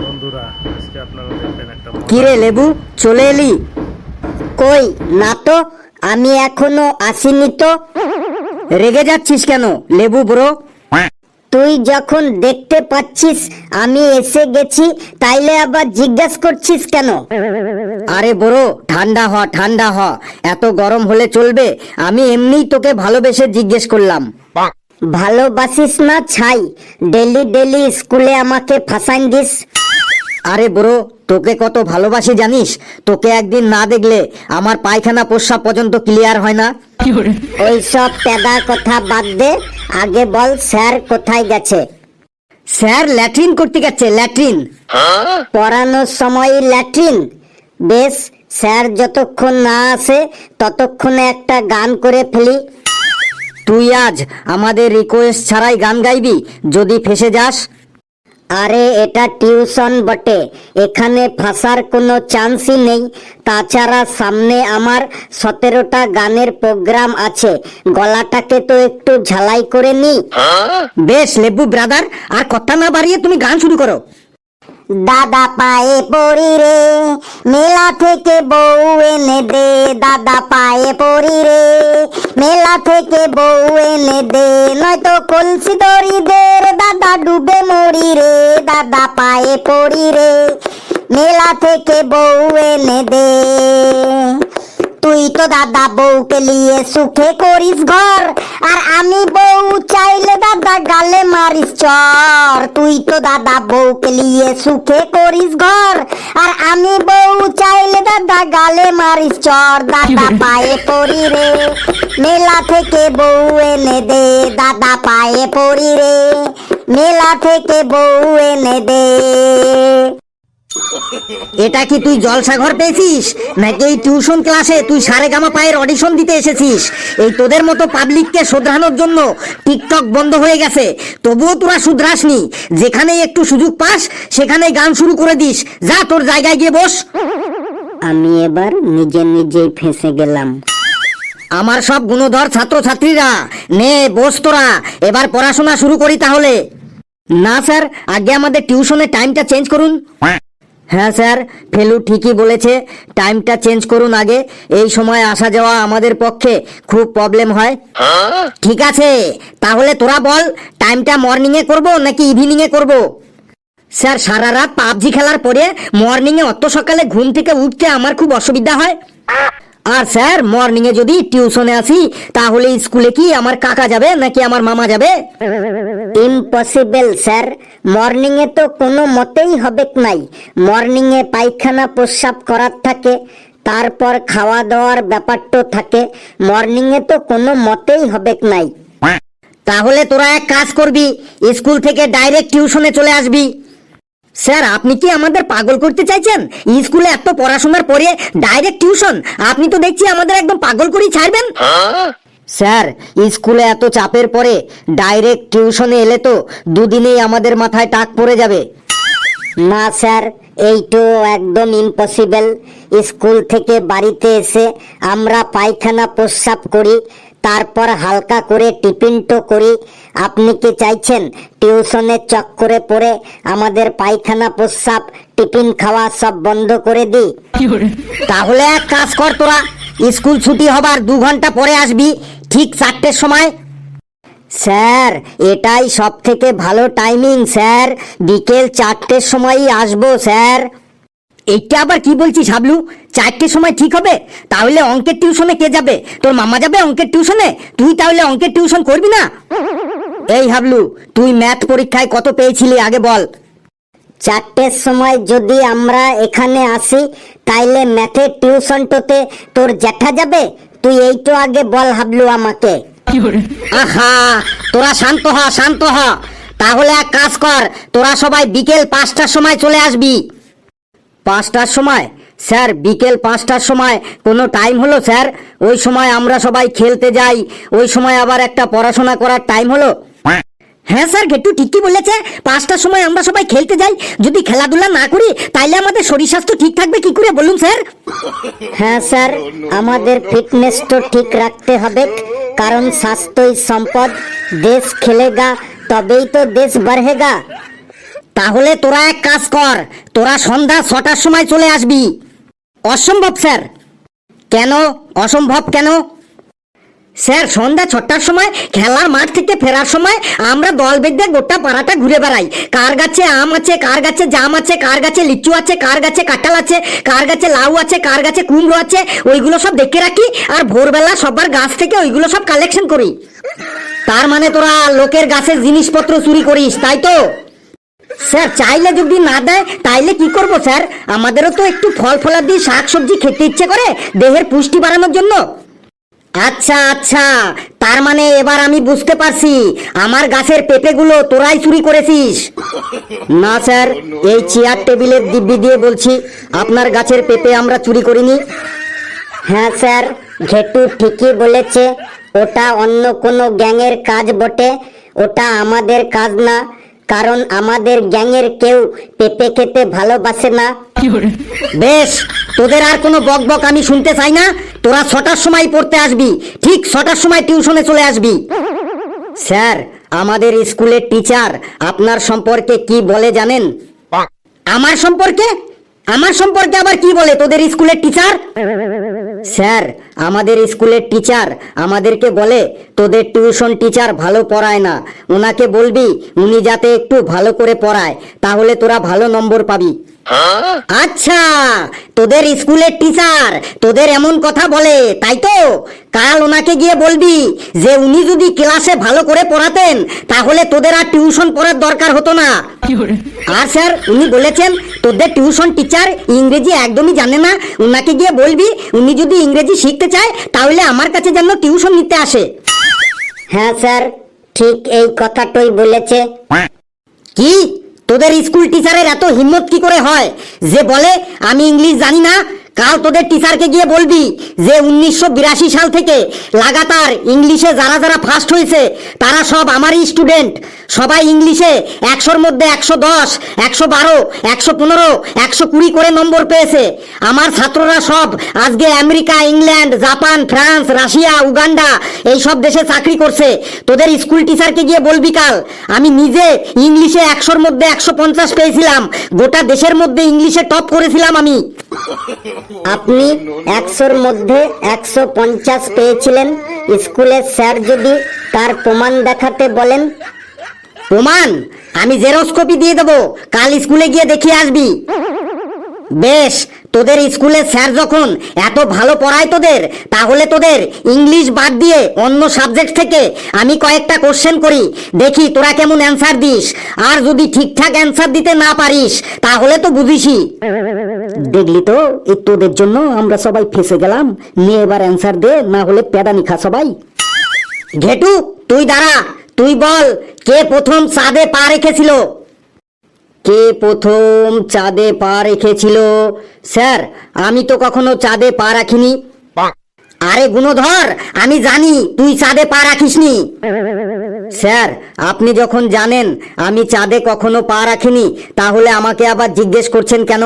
বন্ধুরা আজকে আপনারা দেখবেন একটা কিরে লেবু চলে এলি? কই না তো, আমি এখনো আসিনি তো। রেগে যাচ্ছিস কেন লেবু ব্রো? তুই যখন দেখতে পাচ্ছিস আমি এসে গেছি তাইলে আবার জিজ্ঞাসা করছিস কেন? আরে ব্রো ঠান্ডা হ ঠান্ডা হ, এত গরম হলে চলবে? আমি এমনিই তোকে ভালোবেসে জিজ্ঞেস করলাম। ভালোবাসিস না ছাই, ডেলি ডেলি স্কুলে আমাকে ফাঁসাইন দিস। আরে ব্রো তোকে কত ভালোবাসি জানিস? তোকে একদিন না দেখলে আমার পায়খানা প্রস্রাব পর্যন্ত ক্লিয়ার হয় না। ওইসব পেদা কথা বাদ দে, আগে বল স্যার কোথায় গেছে? স্যার ল্যাট্রিন করতে গেছে। ল্যাট্রিন? পড়ানোর সময় ল্যাট্রিন? বেশ, স্যার যতক্ষণ না আসে ততক্ষণে একটা গান করে ফেলি। তুই আজ আমাদের রিকোয়েস্ট ছাড়াই গান গাইবি যদি ফেসে যাস? আরে এটা টিউশন বটে, এখানে ফাঁসার কোনো চান্সই নেই। তাছাড়া সামনে আমার 17টা গানের প্রোগ্রাম আছে, গলাটাকে তো একটু ঝালাই করে নি। বেশ লেবু ব্রাদার, আর কথা না বাড়িয়ে তুমি গান শুরু করো। দাদা পায়ে পড়ি রে, মেলা থেকে বউ এনে দে। দাদা পায়ে পড়ি রে, মেলা থেকে বউ এনে দে। নয়তো কলসি দড়ি দে রে, দাদা ডুবে মরি রে। দাদা পায়ে পড়ি রে, মেলা থেকে বউ এনে দে। তুই তো দাদা বউকে নিয়ে সুখে করিস ঘর, আর আমি বউ চাইলে দাদা গালে মারিস চর। তুই তো দাদা বউকে নিয়ে সুখে করিস ঘর, আর আমি বউ চাইলে দাদা গালে মারিস চর। দাদা পায়ে পড়ি রে, মেলা থেকে বউ এনে দে। দাদা পায়ে পড়ি রে, মেলা থেকে বউ এনে দে। এটা কি তুই জলসা ঘর পেয়েছিস নাকি এই টিউশন ক্লাসে তুই সারেগামা পায়ের অডিশন দিতে এসেছিস? এই তোদের মতো পাবলিককে শোধরানোর জন্য টিকটক বন্ধ হয়ে গেছে, তবুও তোরা শুধরাসনি। যেখানেই একটু সুযোগ পাস সেখানেই গান শুরু করে দিস। যা তোর জায়গায় গিয়ে বস। আমি এবার নিজে নিজেই ফেঁসে গেলাম। আমার সব গুণধর ছাত্রছাত্রীরা নে বস তোরা, এবার পড়াশোনা শুরু করি তাহলে। না স্যার, আগে আমাদের টিউশনের টাইমটা চেঞ্জ করুন। হ্যাঁ স্যার, ফেলু ঠিকই বলেছে, টাইমটা চেঞ্জ করুন আগে। এই সময় আসা যাওয়া আমাদের পক্ষে খুব প্রবলেম হয়। ঠিক আছে, তাহলে তোরা বল টাইমটা মর্নিংয়ে করব নাকি ইভিনিংয়ে করব? স্যার সারা রাত পাবজি খেলার পরে মর্নিংয়ে অত সকালে ঘুম থেকে উঠতে আমার খুব অসুবিধা হয়। আর স্যার মর্নিংয়ে যদি টিউশনে আসি তাহলে স্কুলে কি আমার কাকা যাবে নাকি আমার মামা যাবে? ইম্পসিবল স্যার, মর্নিংয়ে তো কোনো মতেই হবে নাই। মর্নিংয়ে পায়খানা প্রস্রাব করার থাকে, তারপর খাওয়া দাওয়ার ব্যাপারটা থাকে। মর্নিংয়ে তো কোনো মতেই হবে নাই। তাহলে তোরা এক কাজ করবি, স্কুল থেকে ডাইরেক্ট টিউশনে চলে আসবি। স্যার আপনি কি আমাদের পাগল করতে চাইছেন? স্কুলে এত পড়াশোনার পরে ডাইরেক্ট টিউশন? আপনি তো দেখছি আমাদের একদম পাগল করেই ছাড়বেন। স্যার স্কুলে এত চাপের পরে ডাইরেক্ট টিউশনে এলে তো দুদিনেই আমাদের মাথায় টাক পড়ে যাবে। না স্যার, এইটো একদম ইম্পসিবল। স্কুল থেকে বাড়িতে এসে আমরা পায়খানা প্রস্রাব করি, তারপর হালকা করে টিফিনটো করি। আপনি কি চাইছেন টিউশনের চক্করে পড়ে আমাদের পায়খানা প্রস্রাব টিফিন খাওয়া সব বন্ধ করে দিই? তাহলে এক কাজ কর, তোরা স্কুল ছুটি হবার 2 ঘন্টা পরে আসবি, ঠিক 4টের সময়। স্যার এটাই সব থেকে ভালো টাইমিং স্যার, বিকেল 4টের সময়ই আসবো স্যার। এইটা আবার কি বলছিস হাবলু? 4টের সময় ঠিক হবে? তাহলে অঙ্কের টিউশনে কে যাবে? তোর মামা যাবে অঙ্কের টিউশনে? তুই তাহলে অঙ্কের টিউশন করবি না? এই হাবলু, তুই ম্যাথ পরীক্ষায় কত পেয়েছিলি আগে বল? 4টের সময় যদি আমরা এখানে আসি তাইলে ম্যাথের টিউশনটাতে তোর জ্যাঠা যাবে? তুই এইটো আগে বল হাবলু আমাকে। আহা তোরা শান্ত হ শান্ত হ। তাহলে এক কাজ কর, তোরা সবাই বিকেল 5টার সময় চলে আসবি। 5টার সময়? স্যার বিকেল 5টার সময় কোনো টাইম হলো স্যার? ওই সময় আমরা সবাই খেলতে যাই, ওই সময় আবার একটা পড়াশোনা করার টাইম হলো। হ্যাঁ স্যার গেট্টু ঠিকই বলেছে, 5টার সময় আমরা সবাই খেলতে যাই। যদি খেলাধুলা না করি তাইলে আমাদের শরীর স্বাস্থ্য ঠিক থাকবে কি করে বলুন স্যার? হ্যাঁ স্যার, আমাদের ফিটনেস তো ঠিক রাখতে হবে, কারণ স্বাস্থ্যই সম্পদ। দেশ খেলেগা তবেই তো দেশ বাড়েগা। তাহলে তোরা এক কাজ কর, তোরা সন্ধ্যা 6টার সময় চলে আসবি। অসম্ভব স্যার। কেন অসম্ভব কেন? স্যার সন্ধ্যা 6টার সময় খেলার মাঠ থেকে ফেরার সময় আমরা দল বেঁধে গোটা পাড়াটা ঘুরে বেড়াই। কার গাছে আম আছে, কার গাছে জাম আছে, কার গাছে লিচু আছে, কার গাছে কাঁঠাল আছে, কার গাছে লাউ আছে, কার গাছে কুমড়ো আছে, ওইগুলো সব দেখে রাখি। আর ভোরবেলা সবার গাছ থেকে ওইগুলো সব কালেকশন করি। তার মানে তোরা লোকের গাছের জিনিসপত্র চুরি করিস, তাই তো? স্যার চাইলে যদি না দেয় তাইলে কি করব স্যার? আমাদেরও তো একটু ফল ফলাদি শাক সবজি খেতে ইচ্ছে করে দেহের পুষ্টি বাড়ানোর জন্য। আচ্ছা আচ্ছা, তার মানে এবার আমি বুঝতে পারছি আমার গাছের পেঁপেগুলো তোরাই চুরি করেছিস। না স্যার, এই চেয়ার টেবিলের দিব্যি দিয়ে বলছি আপনার গাছের পেঁপে আমরা চুরি করিনি। হ্যাঁ স্যার, ঘেটু ঠিকই বলেছে, ওটা অন্য কোনো গ্যাংয়ের কাজ বটে, ওটা আমাদের কাজ না, কারণ আমাদের গ্যাংয়ের কেউ পেঁপে খেতে ভালোবাসে না। বেশ, তোদের আর কোনো বক বক আমি শুনতে চাই না। তোরা 6টার সময় পড়তে আসবি, ঠিক 6টার সময় টিউশনে চলে আসবি। স্যার আমাদের স্কুলের টিচার আপনার সম্পর্কে কি বলে জানেন? আমার সম্পর্কে? আমার সম্পর্কে আবার কি বলে তোদের স্কুলের টিচার? স্যার আমাদের স্কুলের টিচার আমাদেরকে বলে তোদের টিউশন টিচার ভালো পড়ায় না, ওনাকে বলবি উনি যাতে একটু ভালো করে পড়ায়, তাহলে তোরা ভালো নম্বর পাবি। আচ্ছা, তোদের স্কুলের টিচার তোদের এমন কথা বলে, তাই তো? কাল ওনাকে গিয়ে বলবি যে উনি যদি ক্লাসে ভালো করে পড়াতেন তাহলে তোদের আর টিউশন পড়ার দরকার হতো না। আর স্যার উনি বলেছেন তোদের টিউশন টিচার ইংরেজি একদমই জানে না, ওনাকে গিয়ে বলবি উনি যদি ইংরেজি শিখতে চায় তাহলে আমার কাছে যেন টিউশন নিতে আসে। হ্যাঁ স্যার, ঠিক এই কথাটাই বলেছে। কি তোদের স্কুল টিচারের এত হিম্মত কি করে হয় যে বলে আমি ইংলিশ জানি না? কাল তোদের টিচারকে গিয়ে বলবি যে 1982 সাল থেকে লাগাতার ইংলিশে যারা যারা ফার্স্ট হয়েছে তারা সব আমারই স্টুডেন্ট। সবাই ইংলিশে 100-র মধ্যে 110, 112, 115, 120 করে নম্বর পেয়েছে। আমার ছাত্ররা সব আজকে America, England, Japan, France, Russia, Uganda এই সব দেশে চাকরি করছে। তোদের স্কুল টিচারকে গিয়ে বলবি কাল আমি নিজে ইংলিশে 100-র মধ্যে 150 পেয়েছিলাম, গোটা দেশের মধ্যে ইংলিশে টপ করেছিলাম আমি। আপনি 100-র মধ্যে 150 পেয়েছিলেন, স্কুলের স্যার যদি তার প্রমাণ দেখাতে বলেন? প্রমাণ আমি জেরক্স কপি দিয়ে দেবো, কাল স্কুলে গিয়ে দেখিয়ে আসবি। বেশ, তোদের স্কুলের স্যার যখন এত ভালো পড়ায় তোদের, তাহলে তোদের ইংলিশ বাদ দিয়ে অন্য সাবজেক্ট থেকে আমি কয়েকটা কোশ্চেন করি, দেখি তোরা কেমন অ্যান্সার দিস। আর যদি ঠিকঠাক অ্যান্সার দিতে না পারিস তাহলে তো বুঝিসই। দেখলি তো, এই তোদের জন্য আমরা সবাই ফেসে গেলাম। নিয়ে এবার অ্যান্সার দে, না হলে পেদানি খা সবাই। ঘেটু তুই দাঁড়া, তুই বল কে প্রথম চাঁদে পা রেখেছিল? কে প্রথম চাঁদে পা রেখেছিল? স্যার আমি তো কখনো চাঁদে পা রাখিনি। আরে গুণধর, আমি জানি তুই চাঁদে পা রাখিসনি। স্যার আপনি যখন জানেন আমি চাঁদে কখনো পা রাখিনি, তাহলে আমাকে আবার জিজ্ঞেস করছেন কেন?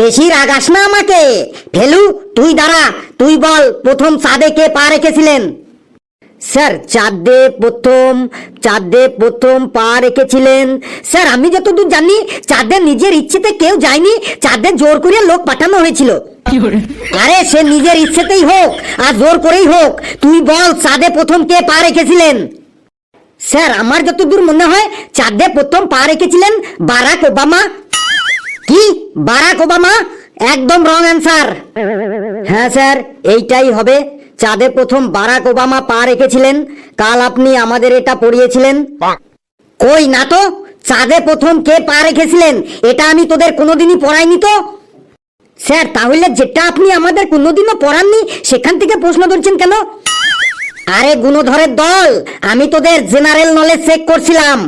বেশি রাগাস না আমাকে। ফেলু তুই দাঁড়া, তুই বল প্রথম চাঁদে কে পা রেখেছিলেন? স্যার চাঁদে প্রথম পা রেখেছিলেন, স্যার আমি যতদূর জানি চাঁদে নিজের ইচ্ছেতে কেউ যায়নি, চাঁদে জোর করে লোক পাঠানো হয়েছিল। আরে সে নিজের ইচ্ছেতেই হোক আর জোর করেই হোক, তুই বল চাঁদে প্রথম কে পা রেখেছিলেন? স্যার আমার যতদূর মনে হয় চাঁদে প্রথম পা রেখেছিলেন বারাক ওবামা। কি বারাক ওবামা? একদম রং অ্যান্সার। হ্যাঁ স্যার এইটাই হবে, চাঁদে প্রথম বারাক ওবামা পা রেখেছিলেন। কাল আপনি আমাদের এটা পড়িয়েছিলেন। কই না তো, চাঁদে প্রথম কে পা রেখেছিলেন এটা আমি তোদের কোনোদিনই পড়াইনি তো। স্যার তাহলে যেটা আপনি আমাদের কোনোদিনও পড়াননি সেখান থেকে প্রশ্ন ধরছেন কেন? আরে গুণধরের দল, আমি তোদের জেনারেল নলেজ চেক করছিলাম।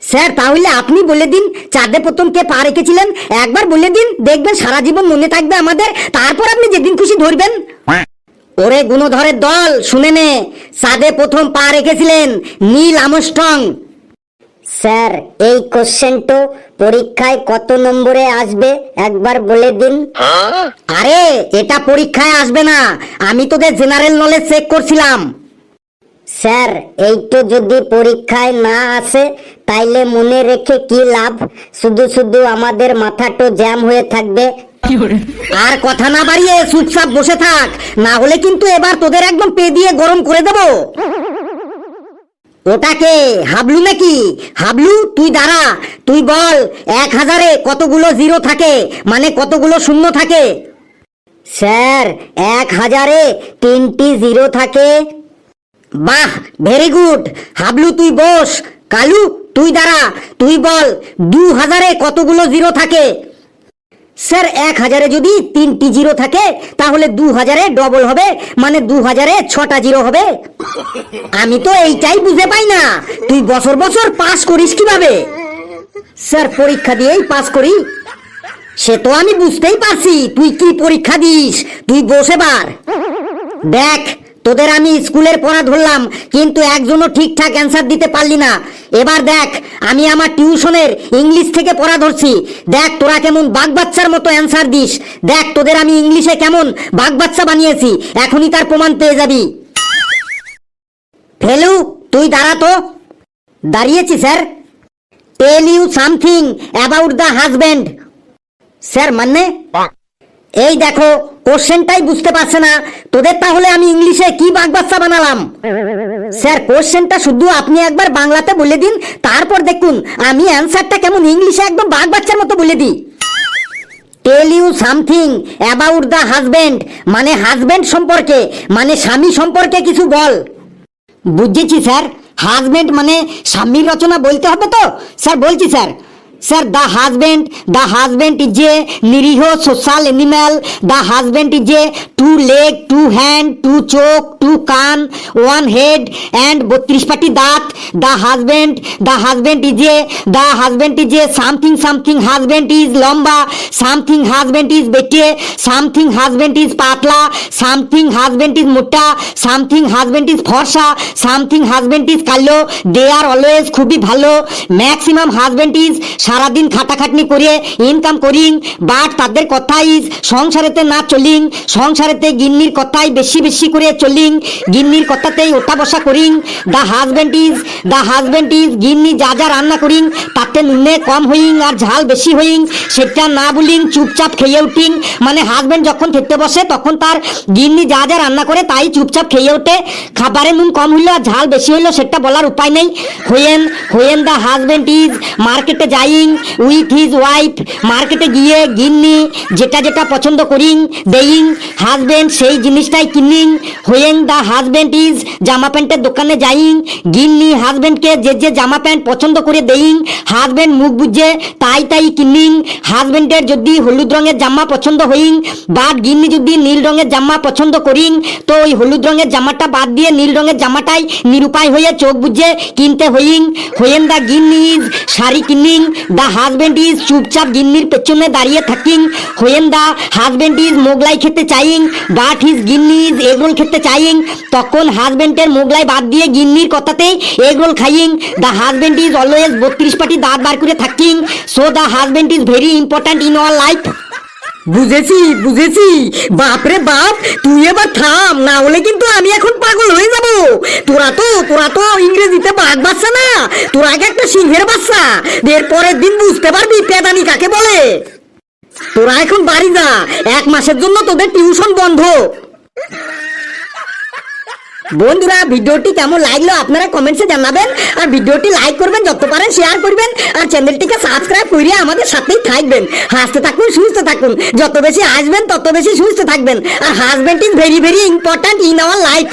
স্যার তাহলে আপনি বলে দিন চাঁদে প্রথম কে পা রেখেছিলেন, একবার বলে দিন, দেখবেন সারা জীবন মনে থাকবে আমাদের, তারপর আপনি যেদিন খুশি ধরবেন। ওরে গুণধরের দল শুনে নে, চাঁদে প্রথম পা রেখেছিলেন নীল আর্মস্ট্রং। স্যার এই কোশ্চেনটা পরীক্ষায় কত নম্বরে আসবে একবার বলে দিন। আরে এটা পরীক্ষায় আসবে না, আমি তোদের জেনারেল নলেজ চেক করছিলাম। স্যার এইটো যদি পরীক্ষায় না আসে তাইলে মনে রেখে কি লাভ, শুধু শুধু আমাদের মাথাটো জ্যাম হয়ে থাকবে। আর কথা না বাড়িয়ে চুপচাপ বসে থাক, না হলে কিন্তু এবার তোদের একদম পে দিয়ে গরম করে দেব। ওটাকে হাবলু নাকি? হাবলু তুই দাঁড়া, তুই বল 1000-এ কতগুলো জিরো থাকে, মানে কতগুলো শূন্য থাকে? স্যার 1000-এ 3টি জিরো থাকে। বাহ, ভেরি গুড। হাবলু তুই বস। কালু তুই দাঁড়া, তুই বল 2000-এ কতগুলো জিরো থাকে? স্যার 1000-এ যদি 3টি জিরো থাকে তাহলে 2000-এ ডবল হবে, মানে 2000-এ 6টা জিরো হবে। আমি তো এইটাই বুঝে পাই না, তুই বছর বছর পাস করিস কিভাবে? স্যার পরীক্ষা দিয়েই পাস করি। সে তো আমি বুঝতেই পারছি তুই কি পরীক্ষা দিস, তুই বসে বার। দেখ তোদের আমি স্কুলের পড়া ধরলাম, কিন্তু একজনও ঠিকঠাক অ্যান্সার দিতে পারলি না। এবার দেখ আমি আমার টিউশনের ইংলিশ থেকে পড়া ধরছি, দেখ তোরা কেমন বাঘবাচ্চার মতো অ্যান্সার দিস। দেখ তোদের আমি ইংলিশে কেমন বাঘবাচ্চা বানিয়েছি, এখনই তার প্রমাণ পেয়ে যাবি। ফেলু তুই দাঁড়া তো। দাঁড়িয়েছি sir. Tell you something about the husband. Sir মানে? এই দেখো কোশ্চেনটাই বুঝতে পারছে না তোদের, তাহলে আমি ইংলিশে কি বাগবাচ্চা বানালাম? স্যার কোশ্চেনটা শুধু আপনি একবার বাংলাতে বলে দিন, তারপর দেখুন আমি অ্যান্সারটা কেমন ইংলিশে একদম বাগবাচ্চার মতো বলে দিই। Tell you something about the husband, মানে হাজব্যান্ড সম্পর্কে, মানে স্বামী সম্পর্কে কিছু বল। বুঝেছি স্যার, হাজব্যান্ড মানে স্বামীর রচনা বলতে হবে তো? স্যার বলছি sir. Sir the husband is a নিরীহ social animal. The husband is a 2 leg, 2 hand, 2 চোখ, 2 কান, 1 হেড অ্যান্ড 32 পাটি দাঁত। The husband is A something husband is লম্বা, সামথিং হাজব্যান্ড ইজ বেটে, সামথিং হাজব্যান্ড ইজ পাতলা, সামথিং হাজব্যান্ড ইজ মোটা, something husband is ফর্সা, সামথিং হাজব্যান্ড ইজ কালো। দে আর অলওয়েজ খুবই ভালো। ম্যাক্সিমাম হাজব্যান্ড ইজ সারাদিন খাটাখাটনি করে ইনকাম করিং, বাট তাদের কথা ইজ সংসারেতে না চলিং, সংসারেতে গিন্নির কথাই বেশি বেশি করে চলিং, গিন্নির কথাতেই ওঠা বসা করিং। দ্য হাজব্যান্ড ইজ গিন্নি যা যা রান্না করিং তাতে নুনে কম হইং আর ঝাল বেশি হইং, সেটা না বলিং চুপচাপ খেয়ে উঠিং। মানে হাজব্যান্ড যখন খেতে বসে তখন তার গিন্নি যা যা রান্না করে তাই চুপচাপ খেয়ে ওঠে। খাবারে নুন কম হইলো আর ঝাল বেশি হইলো সেটা বলার উপায় নেই। হোয়েন দ্য হাজব্যান্ড ইজ মার্কেটে যাইং উইথ হিজ ওয়াইফ, মার্কেটে গিয়ে গিন্নি যেটা যেটা পছন্দ করিং দেইং, হাজব্যান্ড সেই জিনিসটাই কিনিং। হোয়েন দ্য হাজব্যান্ড ইজ জামা প্যান্টের দোকানে যাইং, গিন্নি হাজব্যান্ডকে যে যে জামা প্যান্ট পছন্দ করে দেইং, হাজব্যান্ড মুখ বুঝে তাই তাই কিনিং। হাজব্যান্ডের যদি হলুদ রঙের জামা পছন্দ হইং, বাট গিন্নি যদি নীল রঙের জামা পছন্দ করিং, তো ওই হলুদ রঙের জামাটা বাদ দিয়ে নীল রঙের জামাটাই নিরুপায় হয়ে চোখ বুঝে কিনতে হইং। হোয়েন দ্য গিন্নি ইজ শাড়ি কিনিং, দ্য হাজব্যান্ড ইজ চুপচাপ গিন্নির পেছনে দাঁড়িয়ে থাকিং। When the husband is Mughlai খেতে চাইং, বাট হিজ গিন্নি ইজ এগরোল খেতে চাইং, তখন হাজব্যান্ডের মোগলাই বাদ দিয়ে গিন্নির কথাতেই এগরোল খাইং। দ্য হাজব্যান্ড ইজ অলওয়েজ 32 পাটি দাঁত বার করে থাকিং, so the husband is very important in our life. বুঝেছি। বাপরে বাপ, তুই এবার থাম, না হলে কিন্তু আমি এখন পাগল হয়ে যাব। তোরা তো ইংরেজিতে বাঘ বাচ্চা না, তোরা আগে একটা সিংহের বাচ্চা। এর পরের দিন বুঝতে পারবি পেদানি কাকে বলে। তোরা এখন বাড়ি যা, 1 মাসের জন্য তোদের টিউশন বন্ধ। বন্ধুরা ভিডিওটি কেমন লাগলো আপনারা কমেন্টসে জানাবেন, আর ভিডিওটি লাইক করবেন, যত পারেন শেয়ার করবেন, আর চ্যানেলটিকে সাবস্ক্রাইব করে আমাদের সাথেই থাকবেন। হাসতে থাকুন, সুস্থ থাকুন, যত বেশি আসবেন তত বেশি সুস্থ থাকবেন। আর husband is very very important in our life.